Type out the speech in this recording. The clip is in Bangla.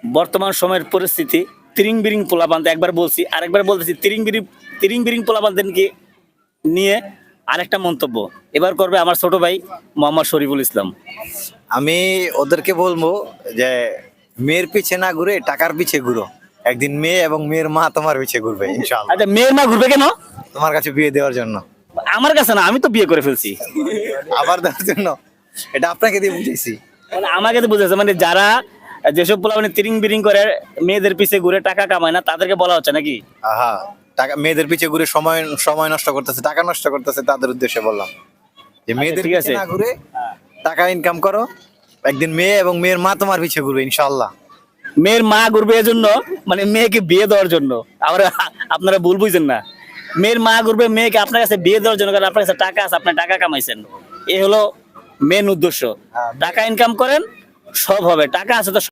বর্তমান সময়ের পরিস্থিতি তিরিং বিরিং পোলাপান্ত একবার বলছি, আরেকবার বলতেছি তিরিং বিরিং পোলাপান্তকে নিয়ে আরেকটা মন্তব্য এবার করবে আমার ছোট ভাই মোহাম্মদ শরীফুল ইসলাম। আমি ওদেরকে বলবো যে মেয়ের পিছে না ঘুরে টাকার পিছে ঘুরো, একদিন মেয়ে এবং মেয়ের মা তোমার পিছে ঘুরবে ইনশাআল্লাহ, আচ্ছা, মেয়ের মা ঘুরবে কেন? তোমার কাছে বিয়ে দেওয়ার জন্য। আমার কাছে না, আমি তো বিয়ে করে ফেলছি। আবার দেওয়ার জন্য, এটা আপনাকে দিয়ে বুঝেছি। মানে আমাকে তো বুঝেছে, মানে যারা যেসব পোলা মানে তিরিং বিরিং করে মেয়েদের পিছে ঘুরে টাকা কামায় না তাদেরকে বলা হচ্ছে নাকি? আহা, টাকা মেয়েদের পিছে ঘুরে সময় সময় নষ্ট করতেছে, টাকা নষ্ট করতেছে, তাদের উদ্দেশ্যে বললাম যে মেয়েদের ঠিক পিছে আছে। না ঘুরে টাকা ইনকাম করো, একদিন মেয়ে এবং মেয়ের মা তোমার পিছে ঘুরবে ইনশাআল্লাহ। মেয়ের মা ঘুরবে এজন্য, মানে মেয়েকে বিয়ে দেওয়ার জন্য। আবার আপনারা ভুল বুঝছেন না, মেয়ের মা ঘুরবে মেয়েকে আপনার কাছে বিয়ে দেওয়ার জন্য, কারণ আপনার কাছে টাকা আছে, আপনি টাকা কামাইছেন, এ হলো মেন উদ্দেশ্য। টাকা ইনকাম করেন, সব হবে, টাকা আছে তো